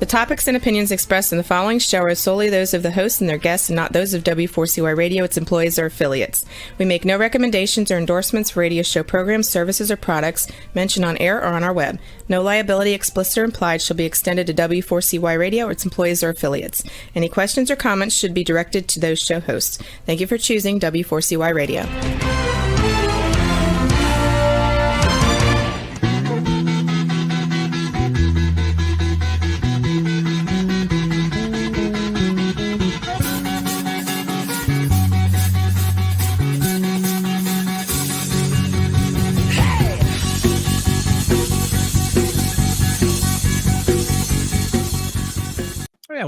topics and opinions expressed in the following show are solely those of the host and their guests and not those of W4CY Radio, its employees, or affiliates. We make no recommendations or endorsements for radio show programs, services, or products mentioned on air or on our web. No liability, explicit or implied, shall be extended to W4CY Radio or its employees or affiliates. Any questions or comments should be directed to those show hosts. Thank you for choosing W4CY Radio.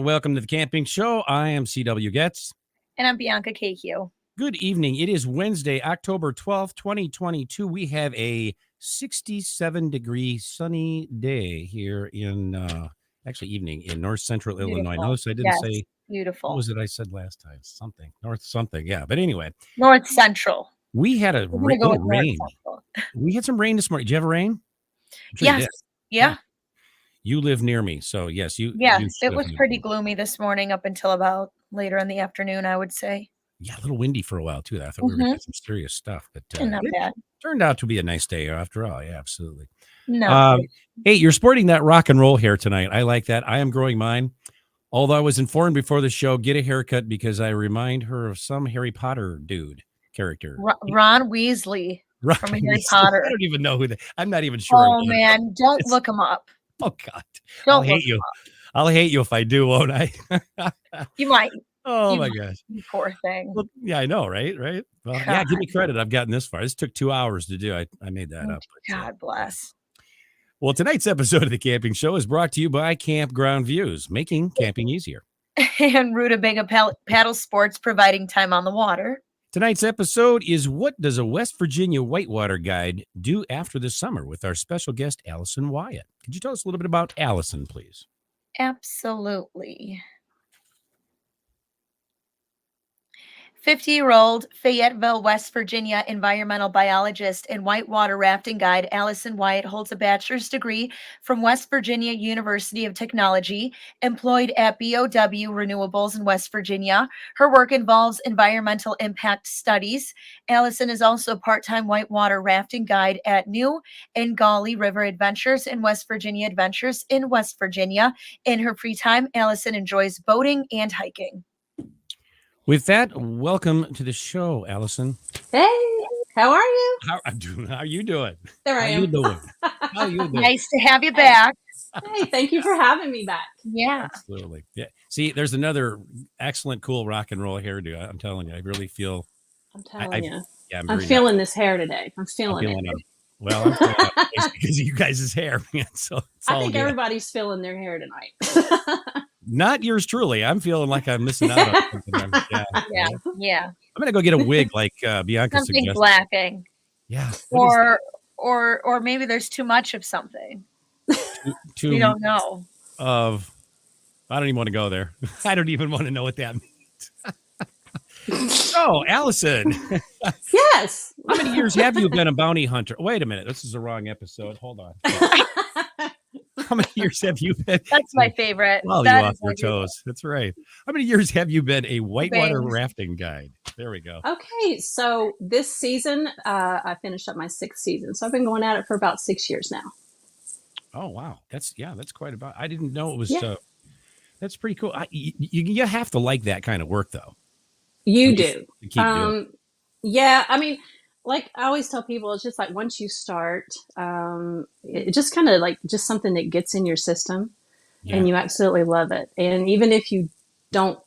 Welcome to the Camping Show. I am C.W. Getz. And I'm Bianca KQ. Good evening. It is Wednesday, October 12th, 2022. We have a 67-degree sunny day here in, evening in north central Illinois. Notice I didn't say, beautiful. What was it I said last time? North something. Yeah. But anyway. North central. We had a rain. We had some rain this morning. Did you have rain? Yes. Yeah. You live near me, so yes, you. Yeah, it was pretty gloomy this morning up until about later in the afternoon, I would say. Yeah, a little windy for a while too. I thought we were gonna get some serious stuff, but not bad. Turned out to be a nice day after all. Yeah, absolutely. No. Hey, you're sporting that rock and roll hair tonight. I like that. I am growing mine. Although I was informed before the show, get a haircut because I remind her of some Harry Potter dude character. Ron Weasley from Harry Potter. I don't even know who that. I'm not even sure. Oh man, don't look him up. Oh God, I'll hate you. I'll hate you if I do, won't I? You might. Oh my gosh, you poor thing. Well, yeah, I know, right? Well, yeah, give me credit. I've gotten this far. This took 2 hours to do. I made that up. God bless. Well, tonight's episode of the Camping Show is brought to you by Campground Views, making camping easier. And Rutabaga Paddle Sports, providing time on the water. Tonight's episode is What Does a West Virginia Whitewater Guide Do After the Summer with our special guest, Allison Wyatt. Could you tell us a little bit about Allison, please? Absolutely. 50-year-old Fayetteville, West Virginia environmental biologist and whitewater rafting guide Allison Wyatt holds a bachelor's degree from West Virginia University of Technology, employed at BOW Renewables in West Virginia. Her work involves environmental impact studies. Allison is also a part-time whitewater rafting guide at New and Gauley River Adventures and West Virginia Adventures in West Virginia. In her free time, Allison enjoys boating and hiking. With that, welcome to the show, Allison. Hey, how are you? How are you doing? There I am. How you doing? Nice to have you back. Hey, thank you for having me back. Yeah. Absolutely. Yeah. See, there's another excellent, cool rock and roll hairdo. I'm telling you, I really feel. I'm telling you. Yeah, I'm feeling this hair today. I'm feeling it. Well, I'm feeling it because of you guys' hair, man. So I think everybody's feeling their hair tonight. Not yours truly. I'm feeling like I'm missing out on something. Yeah. I'm gonna go get a wig like Bianca something suggested. blacking. Yeah. Or maybe there's too much of something. We don't know. I don't even want to go there. I don't even want to know what that means. So, Allison. Yes. How many years have you been a bounty hunter? Wait a minute. This is the wrong episode. Hold on. How many years have you been? That's my favorite. Well, you off your toes. That's right. How many years have you been a whitewater rafting guide? There we go. Okay, so this season, I finished up my 6th season. So I've been going at it for about 6 years now. Oh, wow. That's quite about. I didn't know it was. That's pretty cool. You have to like that kind of work, though. You do. Yeah, I mean, like I always tell people, it's just like once you start, it just kind of like just something that gets in your system and you absolutely love it. And even if you don't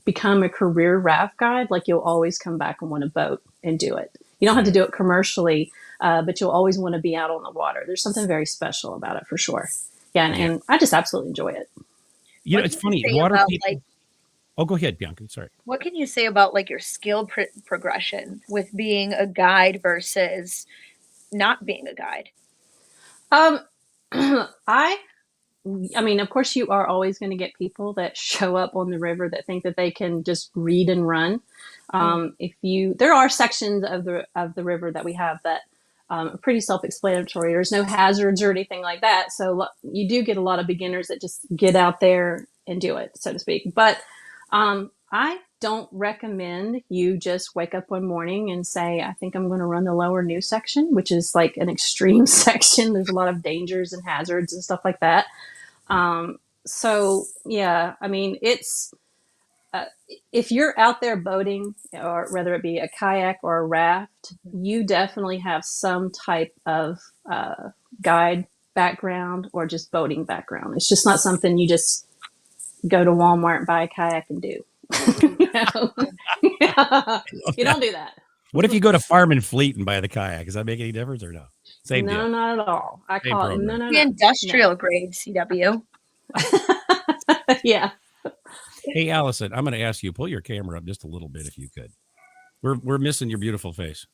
become a career raft guide, like you'll always come back and want to boat and do it. You don't have to do it commercially, but you'll always want to be out on the water. There's something very special about it for sure. Yeah, and I just absolutely enjoy it. You know, it's funny. Water people. Oh, go ahead, Bianca. Sorry. What can you say about like your skill progression with being a guide versus not being a guide? I mean, of course, you are always going to get people that show up on the river that think that they can just read and run. There are sections of the river that we have that pretty self-explanatory. There's no hazards or anything like that. So you do get a lot of beginners that just get out there and do it, so to speak. But I don't recommend you just wake up one morning and say, I think I'm going to run the lower new section, which is like an extreme section. There's a lot of dangers and hazards and stuff like that. So yeah, I mean, it's, if you're out there boating, or whether it be a kayak or a raft, you definitely have some type of guide background or just boating background. It's just not something you just go to Walmart and buy a kayak and do. You don't do that. What if you go to Farm and Fleet and buy the kayak? Does that make any difference or no? Same deal. No, not at all. I Same call program. it no. The industrial grade CW. Yeah. Hey, Allison, I'm going to ask you, pull your camera up just a little bit if you could. We're missing your beautiful face.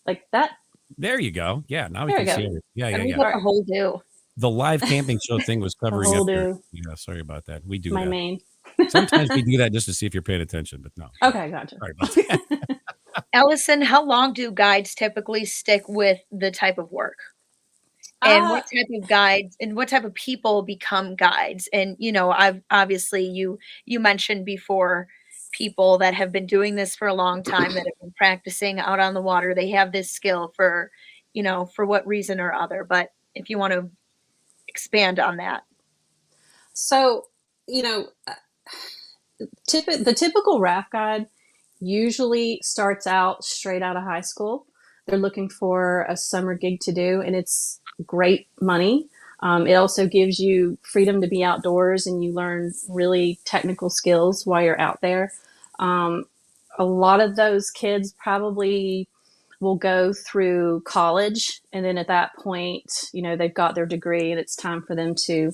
Like that. There you go. Yeah, now we There can we see go. it. Yeah. What the whole do? The live camping show thing was covering whole up your, do. yeah, sorry about that. We do My that. main. Sometimes we do that just to see if you're paying attention, but no. Okay, gotcha. Sorry about that. Allison, how long do guides typically stick with the type of work? And what type of guides and what type of people become guides? And, you know, obviously you mentioned before people that have been doing this for a long time, that have been practicing out on the water. They have this skill for, you know, for what reason or other. But if you want to expand on that. So, you know, the typical raft guide usually starts out straight out of high school. They're looking for a summer gig to do, and it's great money. It also gives you freedom to be outdoors, and you learn really technical skills while you're out there. A lot of those kids probably will go through college, and then at that point, you know, they've got their degree and it's time for them to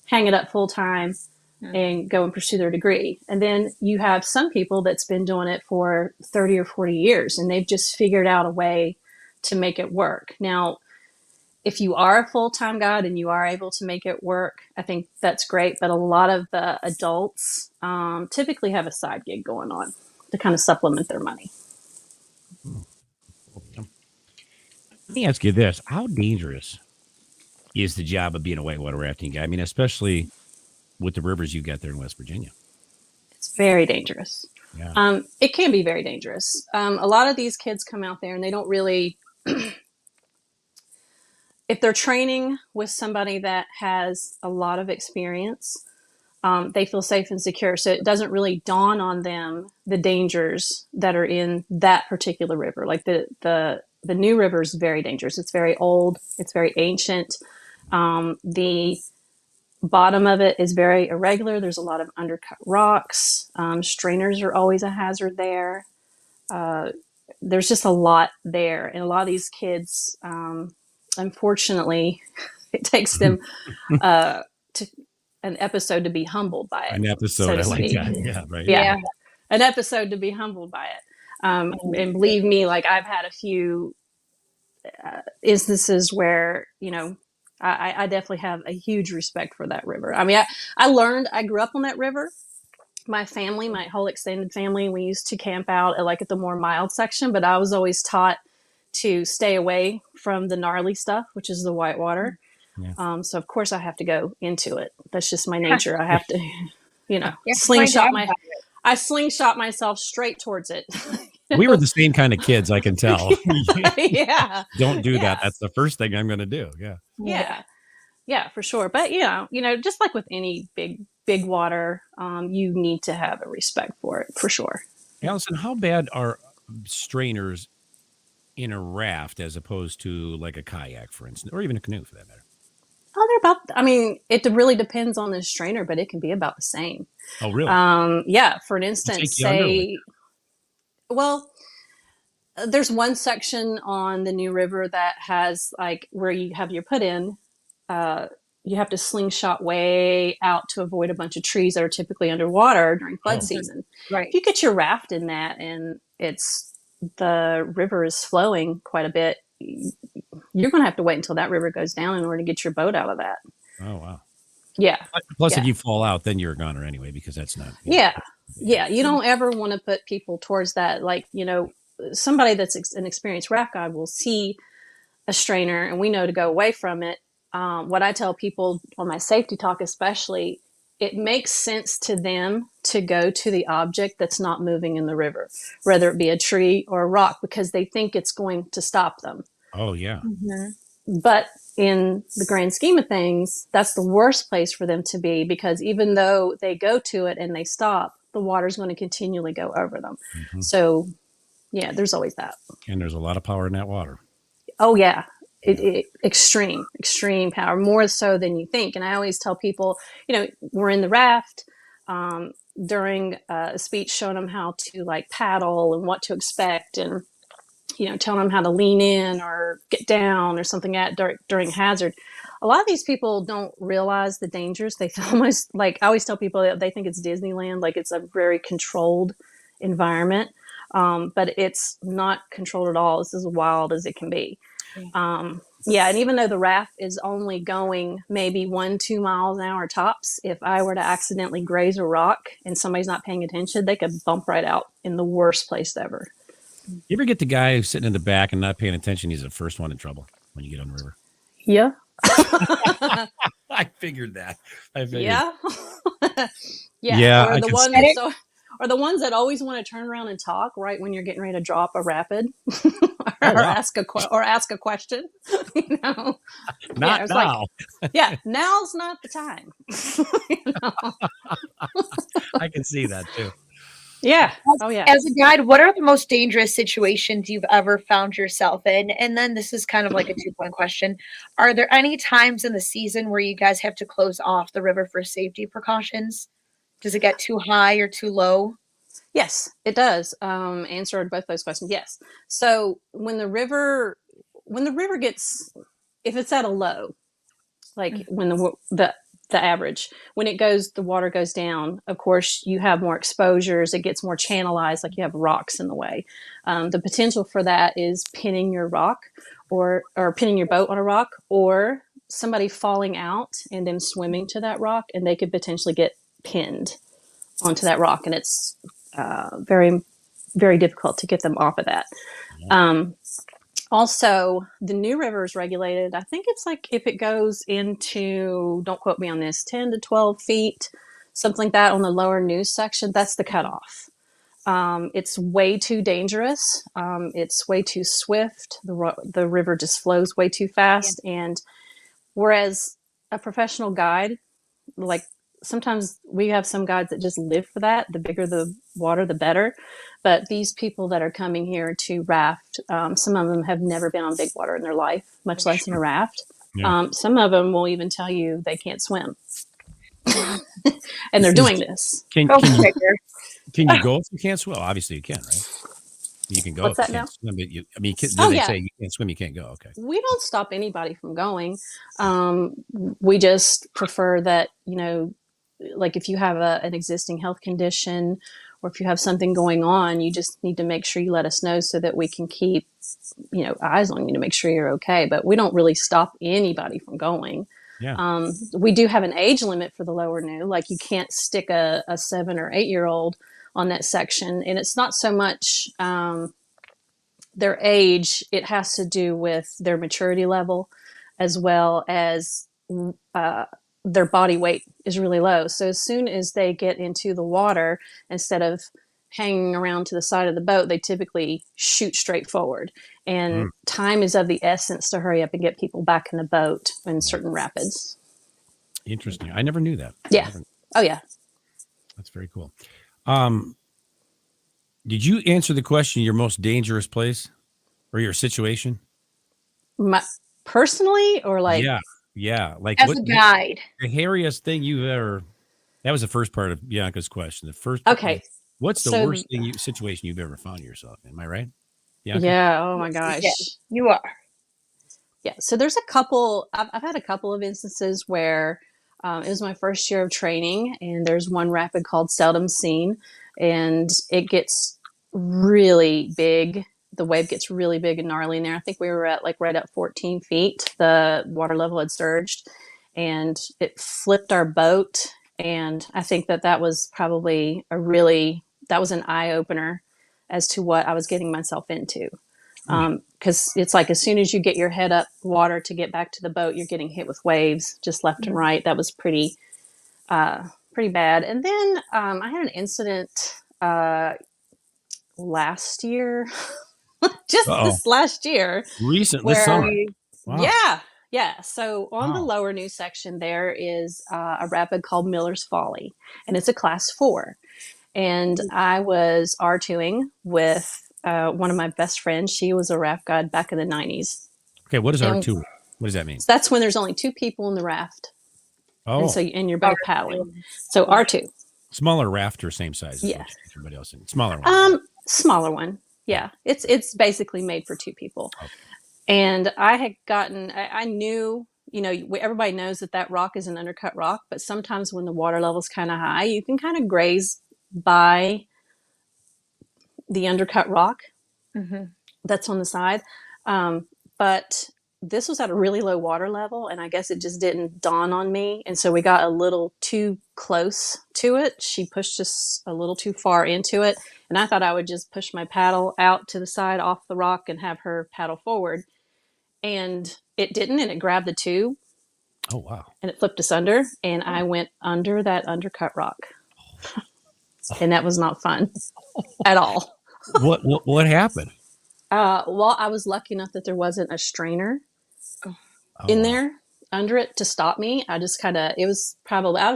hang it up full time and go and pursue their degree. And then you have some people that's been doing it for 30 or 40 years, and they've just figured out a way to make it work. Now, if you are a full-time guide and you are able to make it work, I think that's great. But a lot of the adults typically have a side gig going on to kind of supplement their money. Let me ask you this. How dangerous is the job of being a whitewater rafting guy? I mean, especially with the rivers you got there in West Virginia. It's very dangerous. Yeah. It can be very dangerous. A lot of these kids come out there and they don't really... If they're training with somebody that has a lot of experience, they feel safe and secure. So it doesn't really dawn on them the dangers that are in that particular river. Like the new river is very dangerous. It's very old. It's very ancient. The bottom of it is very irregular. There's a lot of undercut rocks. Strainers are always a hazard there. There's just a lot there. And a lot of these kids... unfortunately, it takes them to an episode to be humbled by it. An episode, so I like that. Yeah, right. Yeah, an episode to be humbled by it. And believe me, like I've had a few instances where, you know, I definitely have a huge respect for that river. I mean, I grew up on that river. My family, my whole extended family, we used to camp out at the more mild section, but I was always taught to stay away from the gnarly stuff, which is the whitewater. Yeah. So of course I have to go into it. That's just my nature. I have to, you know, I slingshot myself straight towards it. We were the same kind of kids, I can tell. Yeah. Don't do that. That's the first thing I'm going to do. Yeah. Yeah. Yeah, for sure. But you know, just like with any big water, you need to have a respect for it, for sure. Allison, how bad are strainers in a raft as opposed to like a kayak, for instance, or even a canoe for that matter? Oh, they're about, I mean, it really depends on the strainer, but it can be about the same. Oh, really? Yeah. For an instance, there's one section on the New River that has like where you have your put in, you have to slingshot way out to avoid a bunch of trees that are typically underwater during flood season. Right. If you get your raft in that and the river is flowing quite a bit, you're going to have to wait until that river goes down in order to get your boat out of that. Oh, wow. Yeah. Plus, if you fall out, then you're a goner anyway, because that's not. Yeah. You don't ever want to put people towards that. Like, you know, somebody that's an experienced raft guide will see a strainer and we know to go away from it, what I tell people on my safety talk, especially, it makes sense to them to go to the object that's not moving in the river, whether it be a tree or a rock, because they think it's going to stop them. Oh, yeah. But in the grand scheme of things, that's the worst place for them to be, because even though they go to it and they stop, the water's going to continually go over them. So, yeah, there's always that. And there's a lot of power in that water. Oh, yeah. Extreme power, more so than you think. And I always tell people, we're in the raft during a speech, showing them how to like paddle and what to expect, and telling them how to lean in or get down or something during hazard. A lot of these people don't realize the dangers. They almost, like, I always tell people that they think it's Disneyland, like it's a very controlled environment, but it's not controlled at all. It's as wild as it can be. And even though the raft is only going maybe 1-2 miles an hour tops, if I were to accidentally graze a rock and somebody's not paying attention, they could bump right out in the worst place ever. You ever get the guy who's sitting in the back and not paying attention? He's the first one in trouble when you get on the river. Yeah. I figured that. Yeah. Yeah. Or the ones that always want to turn around and talk right when you're getting ready to drop a rapid or ask a question. Not now. Now's not the time. I can see that too. Yeah. Yeah. As a guide, what are the most dangerous situations you've ever found yourself in? And then this is kind of like a 2-point question. Are there any times in the season where you guys have to close off the river for safety precautions? Does it get too high or too low? Yes, it does. Answered both those questions. Yes. So when the river gets, if it's at a low, like when the average, when the water goes down, of course you have more exposures. It gets more channelized, like you have rocks in the way. The potential for that is pinning your rock or pinning your boat on a rock, or somebody falling out and then swimming to that rock, and they could potentially get pinned onto that rock, and it's very, very difficult to get them off of that. Also, the new river is regulated. I think it's like if it goes into, don't quote me on this, 10 to 12 feet, something like that on the lower news section, that's the cutoff. It's way too dangerous. It's way too swift. The river just flows way too fast. Yeah. And whereas a professional guide, like, sometimes we have some guides that just live for that. The bigger the water, the better. But these people that are coming here to raft, some of them have never been on big water in their life, much less in a raft. Yeah. Some of them will even tell you they can't swim. And they're doing this. Can you go if you can't swim? Well, obviously you can, right? You can go. What's if that now? Swim, but they say you can't swim, you can't go. Okay. We don't stop anybody from going. We just prefer that, like if you have an existing health condition, or if you have something going on, you just need to make sure you let us know so that we can keep, eyes on you to make sure you're okay. But we don't really stop anybody from going. Yeah. We do have an age limit for the lower new. Like you can't stick a 7 or 8 year old on that section. And it's not so much their age. It has to do with their maturity level, as well as their body weight is really low. So as soon as they get into the water, instead of hanging around to the side of the boat, they typically shoot straight forward. And time is of the essence to hurry up and get people back in the boat in certain rapids. Interesting. I never knew that. Yeah. Oh, yeah. That's very cool. Did you answer the question, your most dangerous place or your situation? Personally, or like... Yeah. Like as a guide, the hairiest thing you've ever, that was the first part of Bianca's question. The first. Okay. What's the worst situation you've ever found yourself in? Am I right? Bianca? Yeah. Oh my gosh. Yeah, you are. Yeah. So there's a couple, I've had a couple of instances where it was my first year of training, and there's one rapid called Seldom Seen, and it gets really big. The wave gets really big and gnarly in there. I think we were at right at 14 feet. The water level had surged, and it flipped our boat. And I think that was probably that was an eye opener as to what I was getting myself into. Because it's like as soon as you get your head up water to get back to the boat, you're getting hit with waves just left and right. That was pretty bad. And then I had an incident last year, just this last year, recent this summer. Wow. Yeah. So on the lower new section, there is a rapid called Miller's Folly, and it's a class 4. And I was R2ing with one of my best friends. She was a raft guide back in the 90s. Okay, what is R2? What does that mean? So that's when there's only 2 people in the raft. Oh. And so you're both paddling. So R2. Smaller raft or same size? Yeah. Everybody else in. Smaller one. Smaller one. Yeah. It's basically made for 2 people. Okay. And I had gotten, I knew, everybody knows that rock is an undercut rock, but sometimes when the water level is kind of high, you can kind of graze by the undercut rock that's on the side. But this was at a really low water level, and I guess it just didn't dawn on me. And so we got a little too close to it. She pushed us a little too far into it. And I thought I would just push my paddle out to the side off the rock and have her paddle forward. And it didn't, and it grabbed the tube. Oh, wow. And it flipped us under, and I went under that undercut rock. And that was not fun at all. What happened? Well, I was lucky enough that there wasn't a strainer in there under it to stop me. I just I would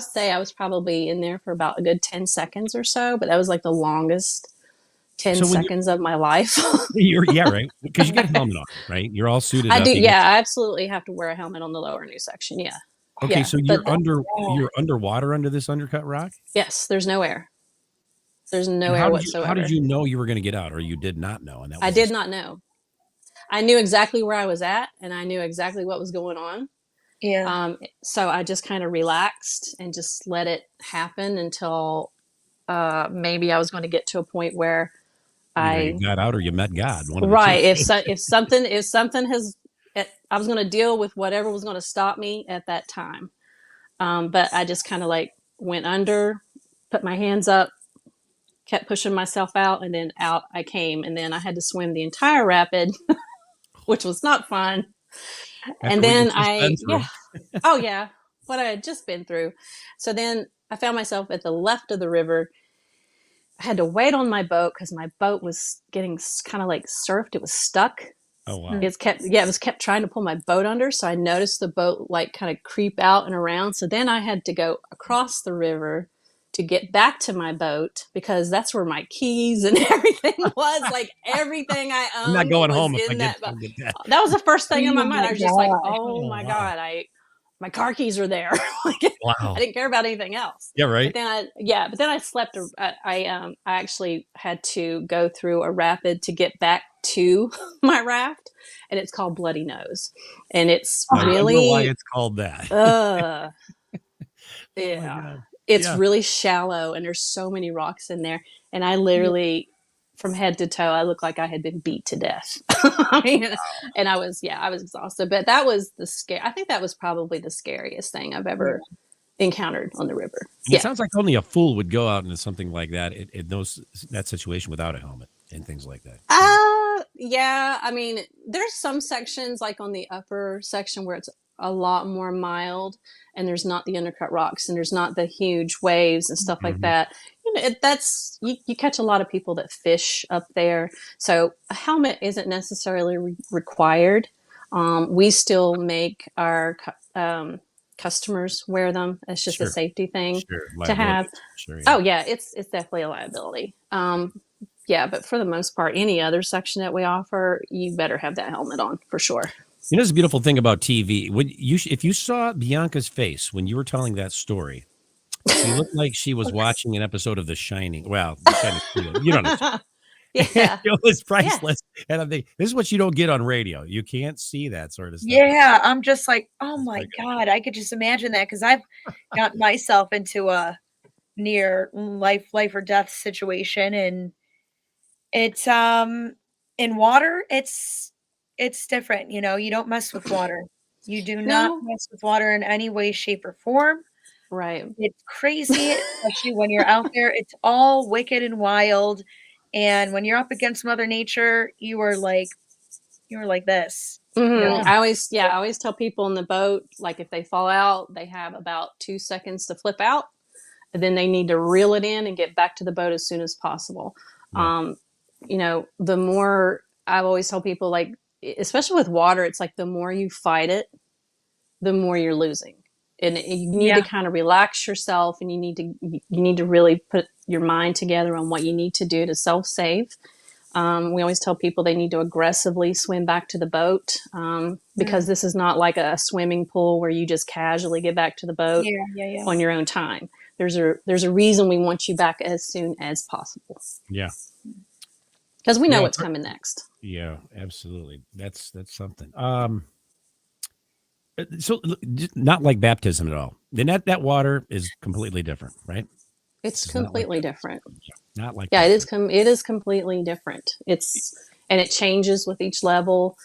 say I was probably in there for about a good 10 seconds or so, but that was like the longest 10 seconds of my life. Right. Because you get a helmet on, right? You're all suited up. I do. Yeah, I absolutely have to wear a helmet on the lower new section. Yeah. Okay. Yeah, so you're underwater under this undercut rock? Yes. There's no air. There's no air whatsoever. How did you know you were going to get out, or you did not know? I did not know. I knew exactly where I was at, and I knew exactly what was going on. Yeah. So I just kind of relaxed and just let it happen until maybe I was going to get to a point where you got out or you met God. Right. If something has, I was going to deal with whatever was going to stop me at that time. But I just kind of went under, put my hands up, kept pushing myself out, and then out I came. And then I had to swim the entire rapid, which was not fun. And then what I had just been through. So then I found myself at the left of the river. I had to wait on my boat because my boat was getting kind of surfed. It was stuck. Oh, wow. It was kept trying to pull my boat under. So I noticed the boat kind of creep out and around. So then I had to go across the river to get back to my boat because that's where my keys and everything was. Everything I owned. I'm not going home if I that get that. That was the first thing in my mind. I was just my God, my car keys are there. Wow. I didn't care about anything else. Yeah, right. But then I slept. I actually had to go through a rapid to get back to my raft, and it's called Bloody Nose, and it's really I wonder why it's called that. Yeah. It's really shallow, and there's so many rocks in there. And I literally, from head to toe, I looked like I had been beat to death. And I was exhausted. But that was I think that was probably the scariest thing I've ever encountered on the river. It sounds like only a fool would go out into something like that in that situation without a helmet and things like that. Yeah. I mean, there's some sections on the upper section where it's a lot more mild, and there's not the undercut rocks, and there's not the huge waves and stuff like that. That's you catch a lot of people that fish up there, so a helmet isn't necessarily required. We still make our customers wear them. It's just a safety thing to have. Oh yeah, it's definitely a liability. But for the most part, any other section that we offer, you better have that helmet on for sure. It's a beautiful thing about TV. If you saw Bianca's face when you were telling that story, she looked like she was watching an episode of The Shining. Well, you don't know. Yeah. It was priceless. Yeah. And I'm thinking, this is what you don't get on radio. You can't see that sort of stuff. Yeah. I'm just oh my God, I could just imagine that because I've got myself into a near life or death situation. And it's, in water, it's different. You don't mess with water. You do not mess with water in any way, shape, or form. Right. It's crazy, especially when you're out there. It's all wicked and wild. And when you're up against Mother Nature, you are you were like this. Mm-hmm. I always tell people in the boat, like if they fall out, they have about 2 seconds to flip out, and then they need to reel it in and get back to the boat as soon as possible. Yeah. The more I've always tell people, like, especially with water, it's like the more you fight it, the more you're losing. And you need to kind of relax yourself, and you need to really put your mind together on what you need to do to self-save. We always tell people they need to aggressively swim back to the boat, because this is not like a swimming pool where you just casually get back to the boat on your own time. There's a reason we want you back as soon as possible. Yeah. Because we know what's coming next. Yeah, absolutely. That's something. So not like baptism at all. Then that water is completely different, right? It's completely different. Not like it is completely different. And it changes with each level.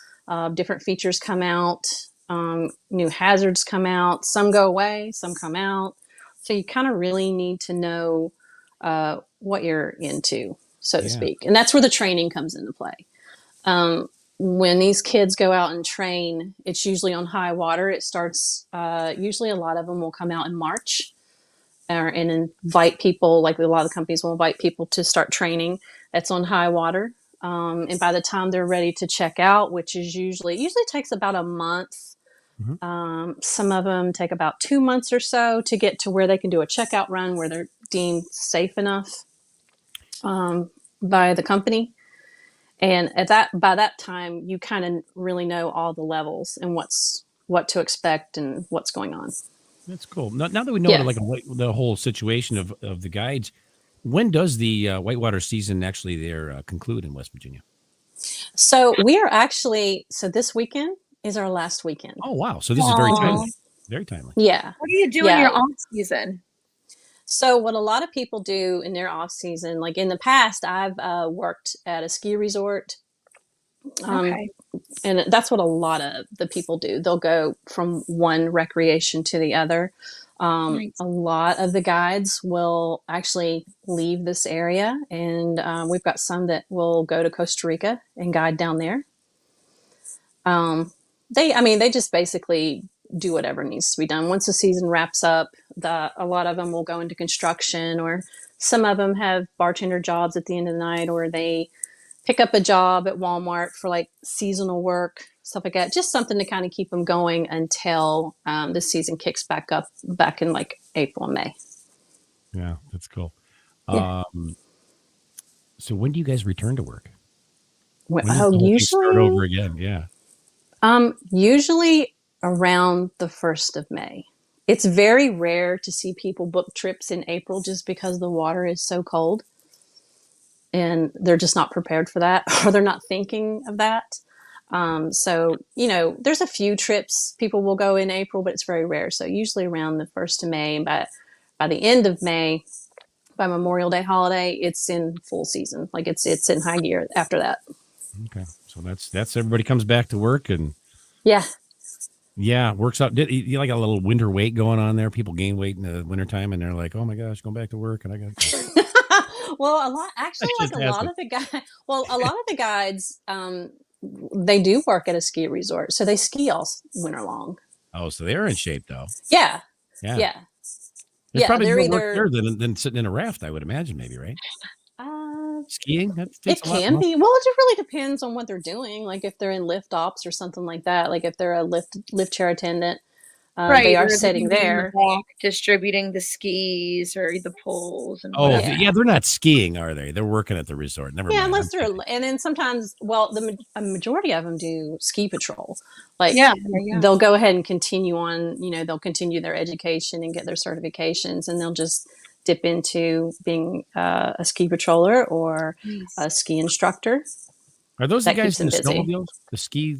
Different features come out. New hazards come out. Some go away. Some come out. So you kind of really need to know what you're into, so to speak. And that's where the training comes into play. When these kids go out and train, it's usually on high water. It starts, usually a lot of them will come out in March and invite people, like a lot of the companies will invite people to start training. That's on high water. And by the time they're ready to check out, which is usually takes about a month. Mm-hmm. Some of them take about 2 months or so to get to where they can do a checkout run where they're deemed safe enough by the company. And by that time, you kind of really know all the levels and what to expect and what's going on. That's cool. Now that we know the whole situation of the guides, when does the whitewater season actually conclude in West Virginia? So we are actually, this weekend is our last weekend. Oh, wow. So this is very timely. Very timely. Yeah. What do you do in your off season? So what a lot of people do in their off season, like in the past, I've worked at a ski resort. And that's what a lot of the people do. They'll go from one recreation to the other. Nice. A lot of the guides will actually leave this area, and we've got some that will go to Costa Rica and guide down there. They just basically do whatever needs to be done. Once the season wraps up, a lot of them will go into construction, or some of them have bartender jobs at the end of the night, or they pick up a job at Walmart for like seasonal work, stuff like that. Just something to kind of keep them going until the season kicks back up back in like April and May. Yeah, that's cool. Yeah. So when do you guys return to work? Usually start over again. Yeah. Usually around the 1st of May. It's very rare to see people book trips in April just because the water is so cold and they're just not prepared for that, or they're not thinking of that. So, there's a few trips people will go in April, but it's very rare. So usually around the 1st of May, and by the end of May, by Memorial Day holiday, it's in full season. Like it's in high gear after that. Okay. So that's everybody comes back to work and works out. You like a little winter weight going on there? People gain weight in the wintertime and they're like, oh my gosh, going back to work and I got Well, a lot of the guides, they do work at a ski resort, so they ski all winter long. Oh, so they're in shape though. Yeah. It's probably more work there than sitting in a raft, I would imagine, maybe, right? Skiing? It can be. Well, it just really depends on what they're doing. Like if they're in lift ops or something like that. Like if they're a lift chair attendant, they are sitting there distributing the skis or the poles. And they're not skiing, are they? They're working at the resort. Never mind. Unless they're, and then sometimes, a majority of them do ski patrol. Like they'll go ahead and continue on. They'll continue their education and get their certifications, and they'll just dip into being a ski patroller or a ski instructor. Are those the guys in the snowmobiles? The ski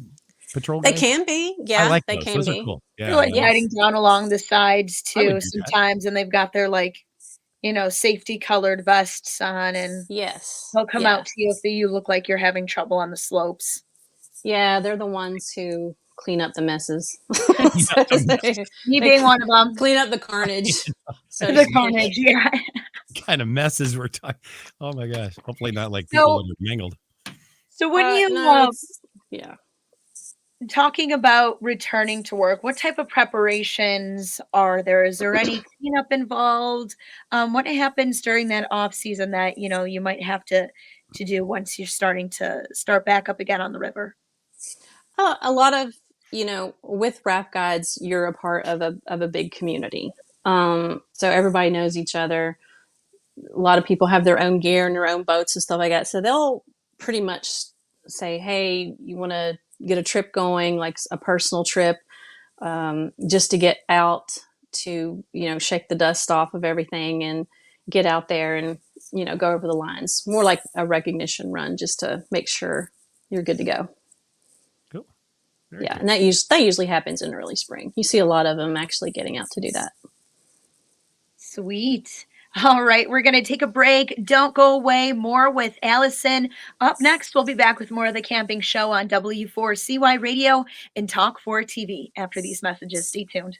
patrol guys? They can be. Yeah, I like they those. can Those be. Are cool. They're riding down along the sides too sometimes, and they've got their safety colored vests on, and they'll come out to you if you look like you're having trouble on the slopes. Yeah, they're the ones who clean up the messes. Me being one of them. Clean up the carnage. The carnage, yeah. Kind of messes we're talking. Oh my gosh. Hopefully not like people that are mangled. So when talking about returning to work, what type of preparations are there? Is there any cleanup involved? What happens during that off season that you might have to do once you're starting to start back up again on the river? A lot of, with raft guides, you're a part of a big community. So everybody knows each other. A lot of people have their own gear and their own boats and stuff like that. So they'll pretty much say, hey, you want to get a trip going, like a personal trip, just to get out to, shake the dust off of everything and get out there and, go over the lines. More like a recognition run just to make sure you're good to go. Cool. Very good. And that usually happens in early spring. You see a lot of them actually getting out to do that. Sweet. All right, we're going to take a break. Don't go away. More with Allison. Up next, we'll be back with more of the camping show on W4CY Radio and Talk 4 TV after these messages. Stay tuned.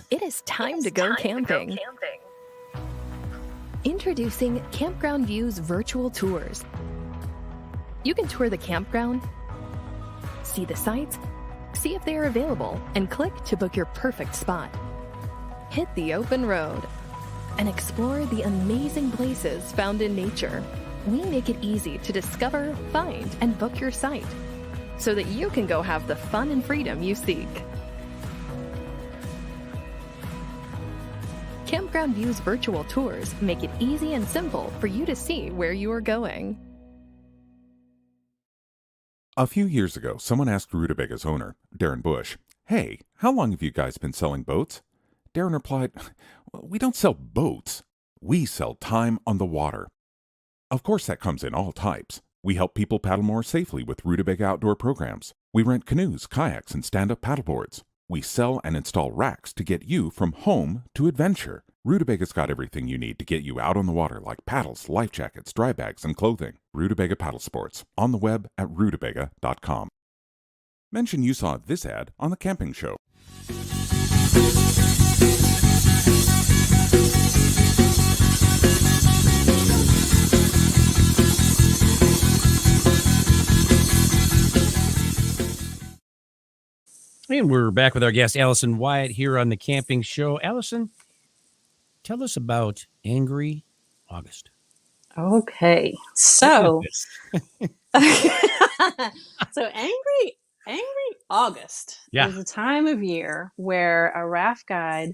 It is time to go camping. Introducing Campground View's virtual tours. You can tour the campground, see the sites, see if they are available, and click to book your perfect spot. Hit the open road and explore the amazing places found in nature. We make it easy to discover, find, and book your site so that you can go have the fun and freedom you seek. Campground View's virtual tours make it easy and simple for you to see where you are going. A few years ago, someone asked Rutabaga's owner, Darren Bush, "Hey, how long have you guys been selling boats?" Darren replied, "We don't sell boats. We sell time on the water." Of course, that comes in all types. We help people paddle more safely with Rutabaga outdoor programs. We rent canoes, kayaks, and stand-up paddleboards. We sell and install racks to get you from home to adventure. Rutabaga's got everything you need to get you out on the water, like paddles, life jackets, dry bags, and clothing. Rutabaga Paddle Sports, on the web at rutabaga.com. Mention you saw this ad on the camping show. And we're back with our guest, Allison Wyatt, here on the camping show. Allison, tell us about Angry August. Okay. So, so angry August is a time of year where a raft guide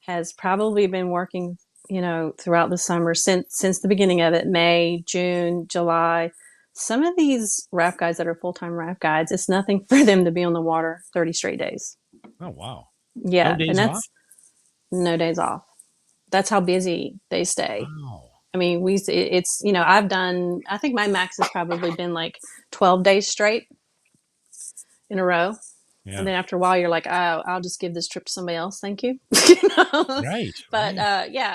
has probably been working, throughout the summer since the beginning of it, May, June, July. Some of these raft guides that are full-time raft guides, it's nothing for them to be on the water 30 straight days. Oh, wow. Yeah. No days and that's off? No days off. That's how busy they stay. Wow. I mean, it's, I think my max has probably been like 12 days straight in a row. Yeah. And then after a while, you're like, oh, I'll just give this trip to somebody else. Thank you. Right. But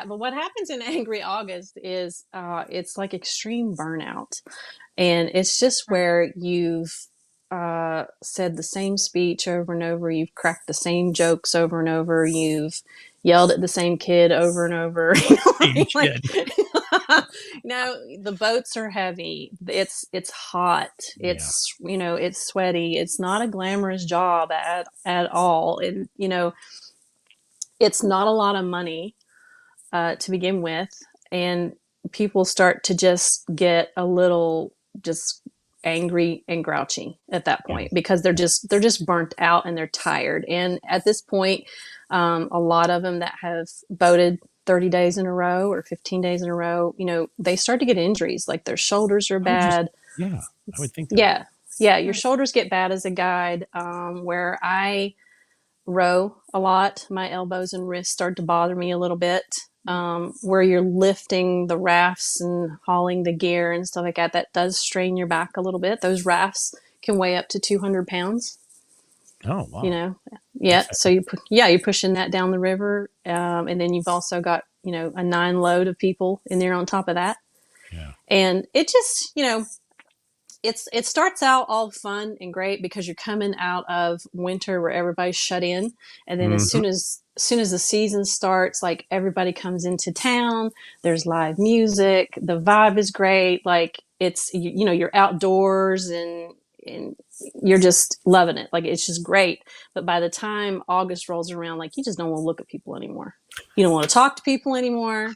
but what happens in Angry August is it's like extreme burnout. And it's just where you've said the same speech over and over. You've cracked the same jokes over and over. You've yelled at the same kid over and over. The boats are heavy. It's hot. It's, it's sweaty. It's not a glamorous job at all. And, it's not a lot of money to begin with. And people start to just get a little just angry and grouchy at that point because they're just burnt out and they're tired. And at this point, a lot of them that have boated 30 days in a row or 15 days in a row, they start to get injuries, like their shoulders are bad. I would think that. Yeah. Your shoulders get bad as a guide. Where I row a lot, my elbows and wrists start to bother me a little bit. Where you're lifting the rafts and hauling the gear and stuff like that, that does strain your back a little bit. Those rafts can weigh up to 200 pounds. Oh, wow. So you're pushing that down the river. And then you've also got, a 9 load of people in there on top of that. Yeah. And it just, it starts out all fun and great because you're coming out of winter where everybody's shut in, and then as soon as the season starts, like everybody comes into town, there's live music, the vibe is great, like it's you're outdoors and you're just loving it, like it's just great. But by the time August rolls around, like you just don't want to look at people anymore, you don't want to talk to people anymore.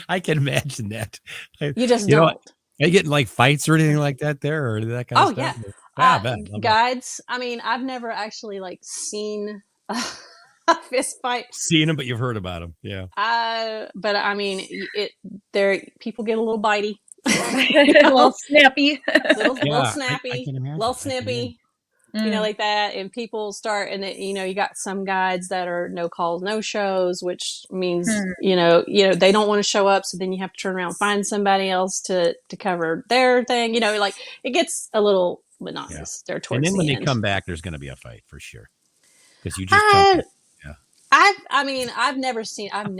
I can imagine that. You just don't. Are you getting like fights or anything like that there, or that kind of stuff? Yeah. I bet. Guides. I mean, I've never actually like seen a fist fight. Seen them, but you've heard about them. Yeah. But I mean, people get a little bitey, a little snappy, little snappy, little snippy. Like that, and people start, and you got some guides that are no calls, no shows, which means they don't want to show up, so then you have to turn around and find somebody else to cover their thing. Like it gets a little monotonous there towards the end. And then when they come back, there's going to be a fight for sure, because you just I've never seen it on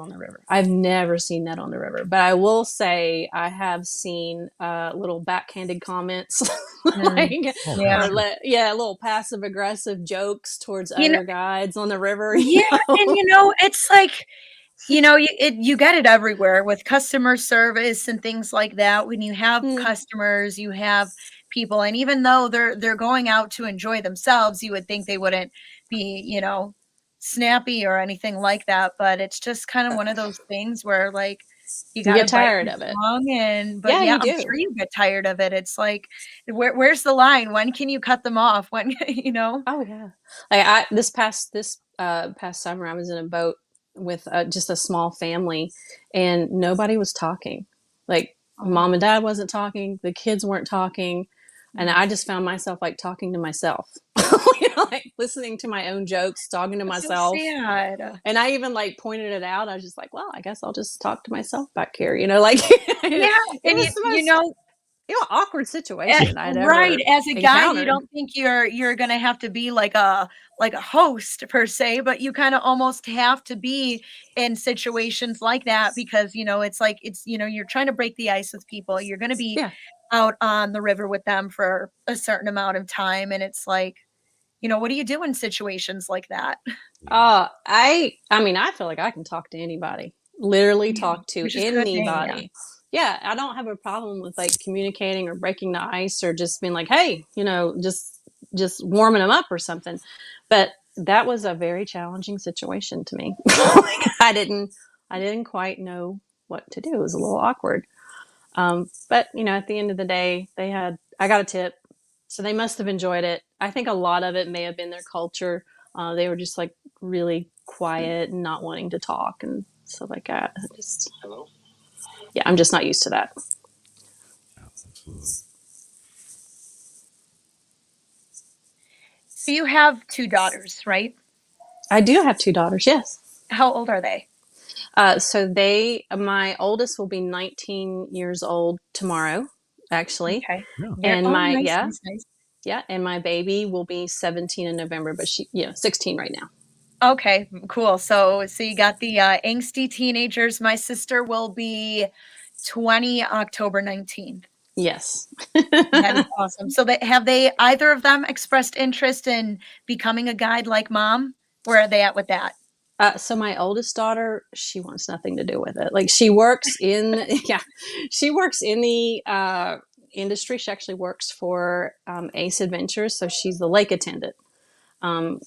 the river. I've never seen that on the river. But I will say I have seen little backhanded comments, little passive aggressive jokes towards other guides on the river. Yeah, and it's like you get it everywhere with customer service and things like that. When you have customers, you have people, and even though they're going out to enjoy themselves, you would think they wouldn't be, snappy or anything like that, but it's just kind of one of those things where like you get tired of it. I'm sure you get tired of it. It's like, where's the line? When can you cut them off? When Oh yeah. Like this past summer, I was in a boat with just a small family, and nobody was talking. Like mom and dad wasn't talking, the kids weren't talking, and I just found myself like talking to myself. Like listening to my own jokes, talking to myself. So sad. And I even like pointed it out. I was just like, well, I guess I'll just talk to myself back here, like it was the most awkward situation I'd ever right. As a guy, encountered. You don't think you're gonna have to be like a host per se, but you kind of almost have to be in situations like that because it's like you're trying to break the ice with people. You're gonna be out on the river with them for a certain amount of time, and it's like, what do you do in situations like that? I feel like I can talk to anybody, literally talk to anybody. Yeah, I don't have a problem with like communicating or breaking the ice or just being like, hey, just warming them up or something. But that was a very challenging situation to me. I didn't quite know what to do. It was a little awkward. But at the end of the day, I got a tip. So they must have enjoyed it. I think a lot of it may have been their culture. They were just like really quiet and not wanting to talk and stuff like that. Hello? Yeah, I'm just not used to that. Absolutely. So you have 2 daughters, right? I do have 2 daughters, yes. How old are they? So my oldest will be 19 years old tomorrow, actually. Okay. Yeah. And nice. And my baby will be 17 in November, but she 16 right now. Okay, cool. So you got the angsty teenagers. My sister will be 20 October 19th. Yes. That is awesome. So have either of them expressed interest in becoming a guide like mom? Where are they at with that? So my oldest daughter, she wants nothing to do with it. Like she works in the industry. She actually works for Ace Adventures. So she's the lake attendant. The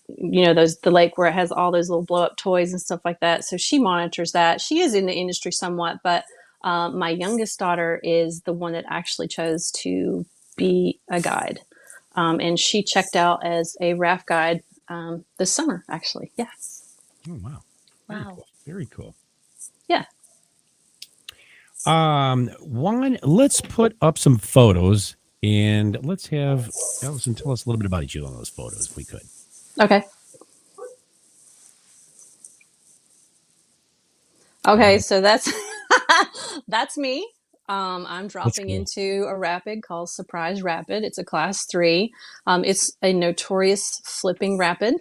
lake where it has all those little blow up toys and stuff like that. So she monitors that. She is in the industry somewhat, but my youngest daughter is the one that actually chose to be a guide. And she checked out as a raft guide this summer, actually. Yeah. Oh, wow. Very cool. Yeah. Let's put up some photos and let's have Allison tell us a little bit about each of those photos if we could. Okay. Okay, so that's me. I'm dropping into a rapid called Surprise Rapid. It's a class 3. It's a notorious flipping rapid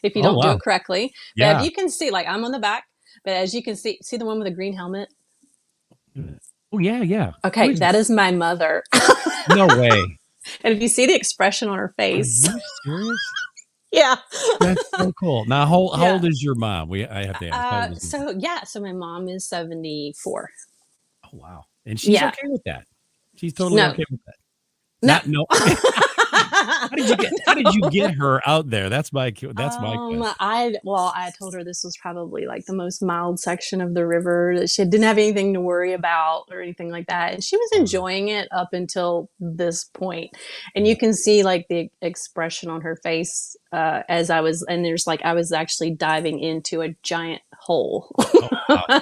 if you don't do it correctly. Yeah. But if you can see, like I'm on the back, but as you can see the one with the green helmet. Oh Oh, yeah, yeah. Okay, that is my mother. No way. And if you see the expression on her Are face. you serious? Yeah. That's so cool. Now, how Yeah. old is your mom? I have to ask. How old is your mom? So my mom is 74. Oh, wow. And she's Yeah. okay with that. She's totally No. okay with that. No. No. How did you get her out there? That's my question. I told her this was probably like the most mild section of the river, that she didn't have anything to worry about or anything like that. And she was enjoying it up until this point. And you can see like the expression on her face as I was actually diving into a giant hole. Oh, wow.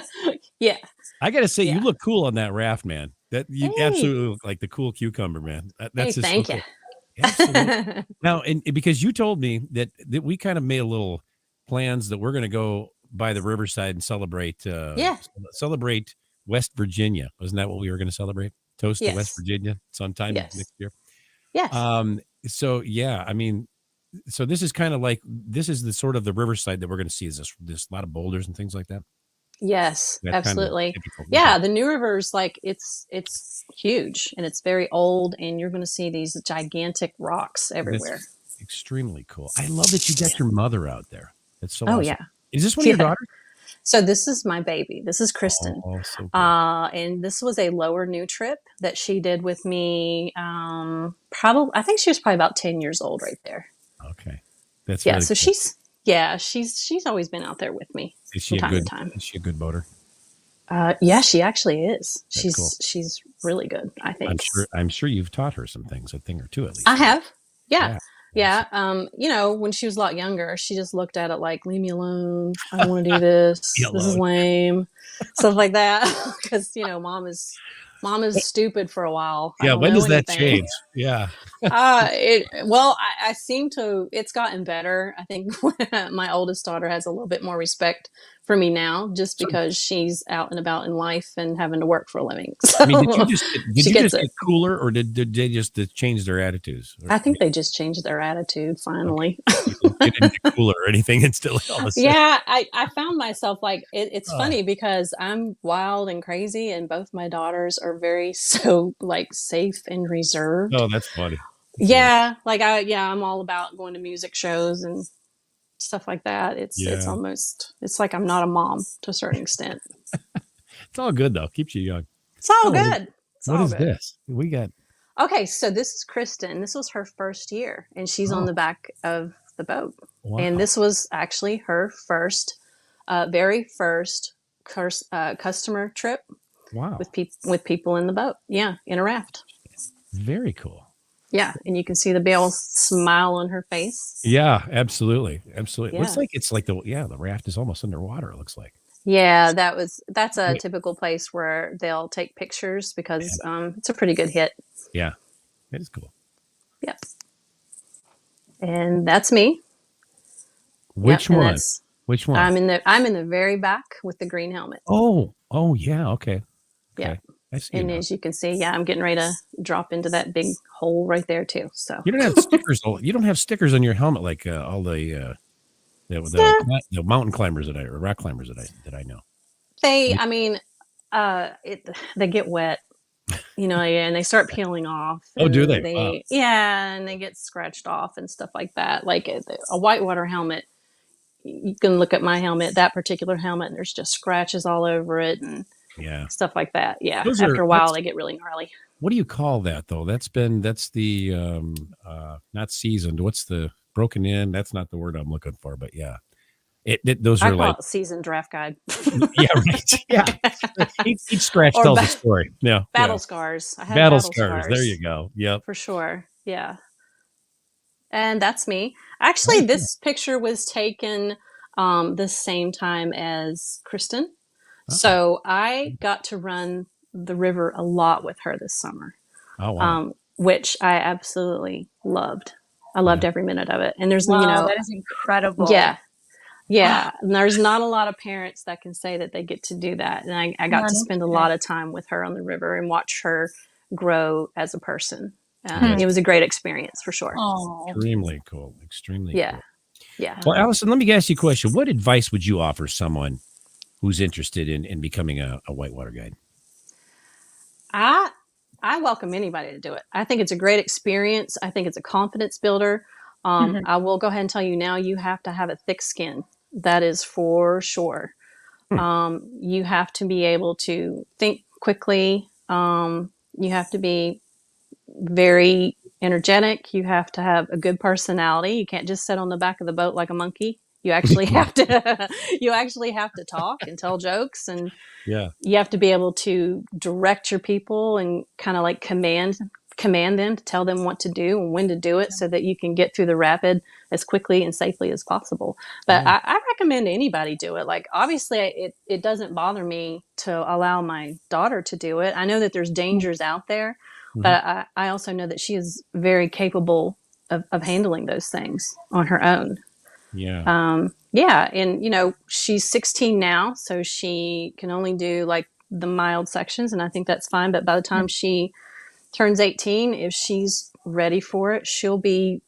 Yeah. I got to say, you Yeah. look cool on that raft, man. That you Hey. absolutely look like the cool cucumber, man. That's just Thank so you. cool. Absolutely. Now, and because you told me that we kind of made a little plans that we're going to go by the riverside and celebrate. Celebrate West Virginia. Wasn't that what we were going to celebrate? Toast to West Virginia sometime next year. Yes. So yeah, I mean, so this is kind of like this is the sort of the riverside that we're going to see. Is this lot of boulders and things like that? Yes, That's kind of absolutely. typical. Yeah, the New River's like it's huge and it's very old, and you're going to see these gigantic rocks everywhere. That's extremely cool. I love that you got your mother out there. That's so Oh awesome. yeah. Is this one of your daughters? So this is my baby. This is Kristen. Oh, so cool. And this was a lower new trip that she did with me. I think she was probably about 10 years old right there. Okay. That's yeah. really So cool. she's always been out there with me Is she from a time good to time. Is she a good boater? Yeah, she actually is. That's cool. She's really good, I think. I'm sure you've taught her some things, a thing or two at least. I have. Yeah. Yeah. When she was a lot younger, she just looked at it like, leave me alone. I don't want to do this. This is lame. Stuff like that. Because, mom is stupid for a while. Yeah. When does that change? Yeah. I seem to, it's gotten better. I think my oldest daughter has a little bit more respect for me now, just because she's out and about in life and having to work for a living. So I mean, did you just get cooler, or did they just change their attitudes? I think they just changed their attitude finally. Okay. They didn't get cooler or anything. It's still all the same. Yeah, I found myself like it's funny because I'm wild and crazy, and both my daughters are very safe and reserved. Oh, that's funny. Yeah, I'm all about going to music shows and stuff like that. It's almost, it's like I'm not a mom to a certain extent. It's all good though. Keeps you young. It's all good. What is this? We got. Okay, so this is Kristen. This was her first year, and she's on the back of the boat. Wow. And this was actually her very first customer trip. Wow. With people in the boat. Yeah, in a raft. Very cool. Yeah, and you can see the big old smile on her face. Yeah, absolutely. Yeah. It's like the raft is almost underwater, it looks like. Yeah, that's a typical place where they'll take pictures because it's a pretty good hit. Yeah. It is cool. Yep. And that's me. Which one? Which one? I'm in the very back with the green helmet. Oh, yeah, okay. Yeah. I see. And as you can see, I'm getting ready to drop into that big hole right there too. So you don't have stickers. You don't have stickers on your helmet like all the mountain climbers or rock climbers that I know. They get wet, and they start peeling off. Oh, do they? Wow. Yeah, and they get scratched off and stuff like that. Like a whitewater helmet, you can look at my helmet, that particular helmet, and there's just scratches all over it and stuff like that. Yeah, after a while, they get really gnarly. What do you call that though? That's the not seasoned. What's the broken in? That's not the word I'm looking for, but yeah. Those are like seasoned draft guide. Yeah, right. Yeah. Each scratch tells a story. Yeah. Battle scars. I have battle scars. There you go. Yep. For sure. Yeah. And that's me. Actually, this picture was taken the same time as Kristen. So I got to run the river a lot with her this summer. Oh, wow. Which I absolutely loved. I loved every minute of it. And there's, that is incredible. Yeah. Yeah. And there's not a lot of parents that can say that they get to do that. And I got to spend a lot of time with her on the river and watch her grow as a person. It was a great experience for sure. Oh. Extremely cool. Extremely cool. Yeah. Well, Allison, let me ask you a question. What advice would you offer someone who's interested in becoming a whitewater guide? I welcome anybody to do it. I think it's a great experience. I think it's a confidence builder. I will go ahead and tell you now, you have to have a thick skin. That is for sure. You have to be able to think quickly. You have to be very energetic. You have to have a good personality. You can't just sit on the back of the boat like a monkey. You actually have to you actually have to talk and tell jokes, and you have to be able to direct your people and kind of like command them, to tell them what to do and when to do it, so that you can get through the rapid as quickly and safely as possible. But I recommend anybody do it. Like, obviously it doesn't bother me to allow my daughter to do it. I know that there's dangers out there, but I also know that she is very capable of handling those things on her own. Yeah. And she's 16 now, so she can only do like the mild sections, and I think that's fine. But by the time she turns 18, if she's ready for it, she'll be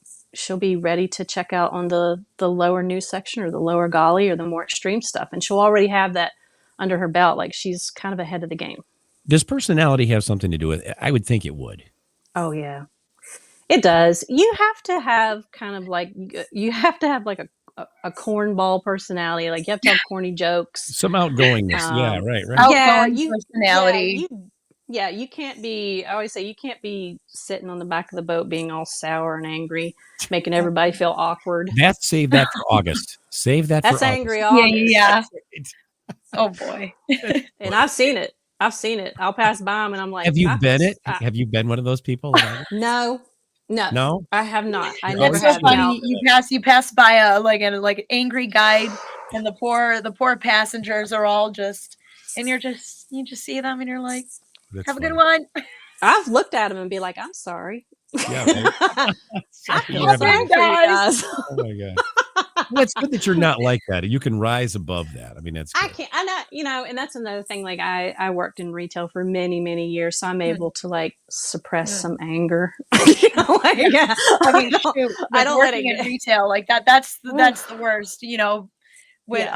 ready to check out on the lower new section, or the lower golly, or the more extreme stuff. And she'll already have that under her belt. Like, she's kind of ahead of the game. Does personality have something to do with it? I would think it would. Oh yeah, it does. You have to have kind of like, you have to have like a cornball personality. Like, you have to have corny jokes, some outgoingness. Right. Outgoing personality. You can't be, I always say, you can't be sitting on the back of the boat being all sour and angry, making everybody feel awkward. Save that for August. Save that That's for angry August. August. Yeah. Oh boy. And I've seen it. I'll pass by them and I'm like, have you been it? Have you been one of those people? No, I have not. I It's never so have. funny. You pass by an angry guide, and the poor passengers are all just, and you just see them and you're like, have a good one. I've looked at them and be like, I'm sorry. Yeah, right. I feel sorry for you guys. Oh my God. Well, it's good that you're not like that. You can rise above that. I mean, that's good. I can't. I'm not. And that's another thing. Like, I worked in retail for many, many years, so I'm able to like suppress some anger. I mean, shoot, I don't let it in retail like that. That's the worst. With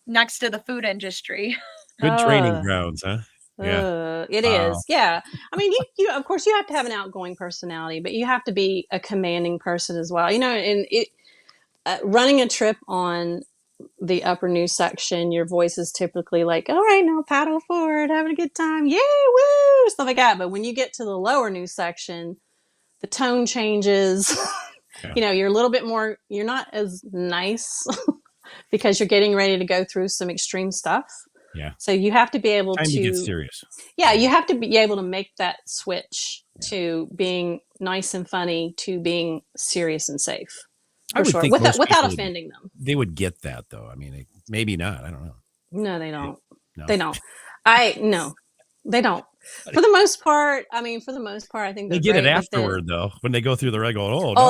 next to the food industry. Good training grounds, huh? Yeah, it is. Yeah. I mean, you of course you have to have an outgoing personality, but you have to be a commanding person as well. And running a trip on the upper new section, your voice is typically like, all right, now paddle forward, having a good time. Yay, woo, stuff like that. But when you get to the lower new section, the tone changes. You're a little bit more, you're not as nice because you're getting ready to go through some extreme stuff. Yeah. So you have to be able to get serious. Yeah, you have to be able to make that switch to being nice and funny to being serious and safe. I would think without offending them. They would get that, though. I mean, maybe not. I don't know. No, they don't. No. They don't. They don't. For the most part, I think they get it afterward, though. When they go through the reg,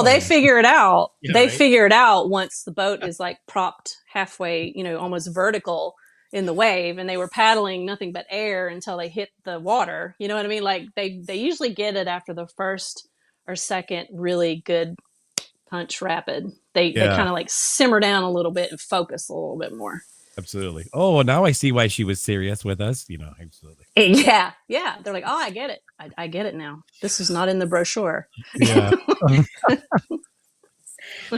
they figure it out. Yeah, they figure it out once the boat is like propped halfway, almost vertical in the wave, and they were paddling nothing but air until they hit the water. You know what I mean? Like, they usually get it after the first or second really good punch rapid. They kind of like simmer down a little bit and focus a little bit more. Absolutely. Oh, now I see why she was serious with us. Absolutely. Yeah. They're like, oh, I get it. I get it now. This is not in the brochure. Yeah.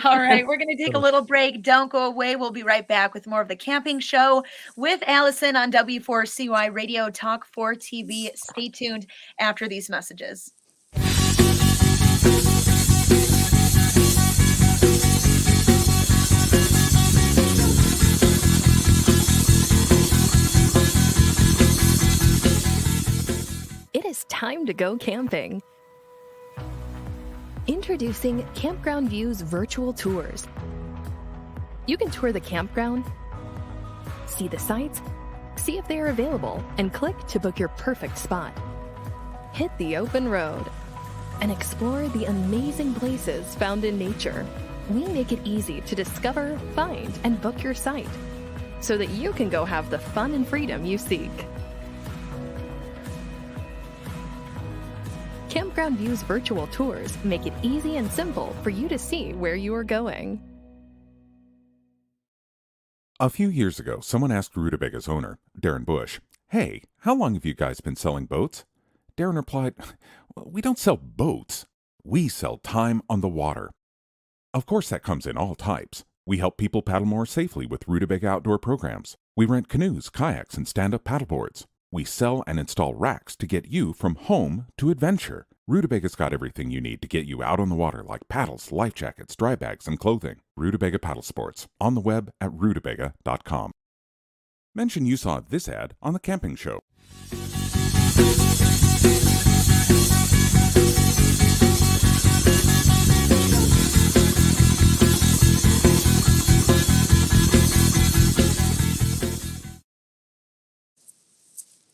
All right, we're going to take a little break. Don't go away. We'll be right back with more of the Camping Show with Allison on W4CY Radio Talk 4 TV. Stay tuned after these messages. It is time to go camping. Introducing Campground View's virtual tours. You can tour the campground, see the sights, see if they are available, and click to book your perfect spot. Hit the open road and explore the amazing places found in nature. We make it easy to discover, find, and book your site so that you can go have the fun and freedom you seek. Campground View's virtual tours make it easy and simple for you to see where you are going. A few years ago, someone asked Rutabaga's owner, Darren Bush, "Hey, how long have you guys been selling boats?" Darren replied, "We don't sell boats. We sell time on the water." Of course, that comes in all types. We help people paddle more safely with Rutabaga outdoor programs. We rent canoes, kayaks, and stand-up paddleboards. We sell and install racks to get you from home to adventure. Rutabaga's got everything you need to get you out on the water, like paddles, life jackets, dry bags, and clothing. Rutabaga Paddle Sports, on the web at rutabaga.com. Mention you saw this ad on The Camping Show.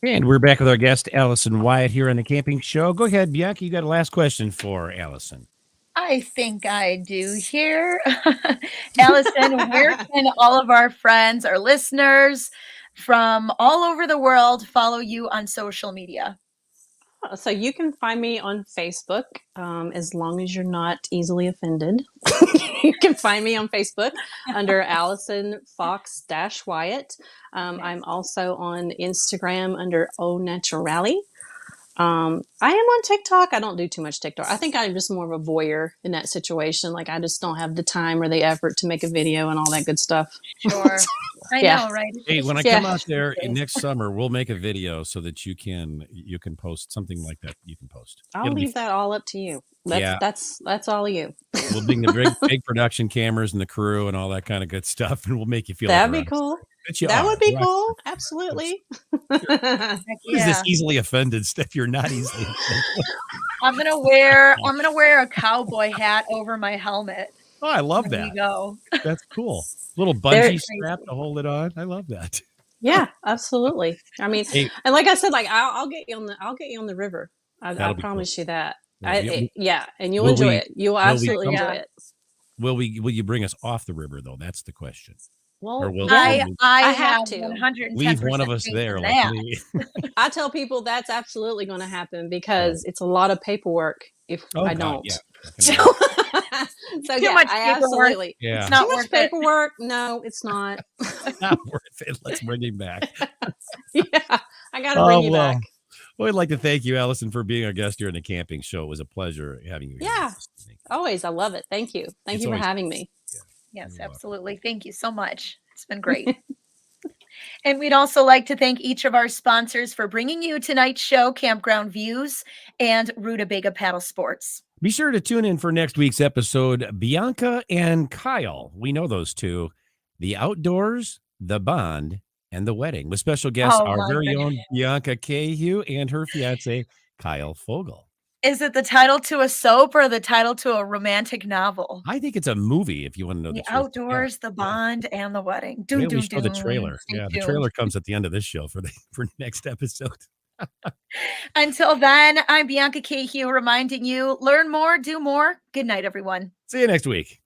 And we're back with our guest, Allison Wyatt, here on The Camping Show. Go ahead, Bianca. You got a last question for Allison. I think I do here. Allison, where can all of our friends, our listeners from all over the world follow you on social media? So you can find me on Facebook, as long as you're not easily offended. You can find me on Facebook under Allison Fox-Wyatt. I'm also on Instagram under Au Naturally. I am on TikTok. I don't do too much TikTok. I think I'm just more of a voyeur in that situation. Like, I just don't have the time or the effort to make a video and all that good stuff. Sure. I know, right? Hey, when I come out there next summer, we'll make a video so that you can post something like that. You can post. I'll leave that all up to you. That's all you. We'll bring the big production cameras and the crew and all that kind of good stuff, and we'll make you feel. That'd be cool. That would be cool. Absolutely. What is this easily offended stuff? You're not easily offended. I'm gonna wear a cowboy hat over my helmet. Oh, I love that. There you go. That's cool. Little bungee strap to hold it on. I love that. Yeah, absolutely. I mean, and like I said, like I'll get you on the river. I promise you that. And you'll enjoy it. You'll absolutely enjoy it. Will you bring us off the river though? That's the question. Well, I have to 110% leave one of us there. I tell people that's absolutely going to happen because it's a lot of paperwork if I don't. Yeah. So Too much I absolutely. Yeah. It's not too much paperwork. No, it's not. Not worth it. Let's bring him back. Yeah, I got to bring you back. Well, I'd like to thank you, Allison, for being our guest here in The Camping Show. It was a pleasure having you here. Yeah, always. I love it. Thank you. Thank you for having me. Yes, absolutely. Thank you so much. It's been great. And we'd also like to thank each of our sponsors for bringing you tonight's show, Campground Views and Rutabaga Paddle Sports. Be sure to tune in for next week's episode, Bianca and Kyle. We know those two. The outdoors, the bond, and the wedding. With special guests, our very own Bianca Cahew and her fiance, Kyle Fogel. Is it the title to a soap or the title to a romantic novel? I think it's a movie, if you want to know the truth. Outdoors, the bond, and the wedding. We show the trailer. The trailer comes at the end of this show for next episode. Until then, I'm Bianca Cahew reminding you, learn more, do more. Good night, everyone. See you next week.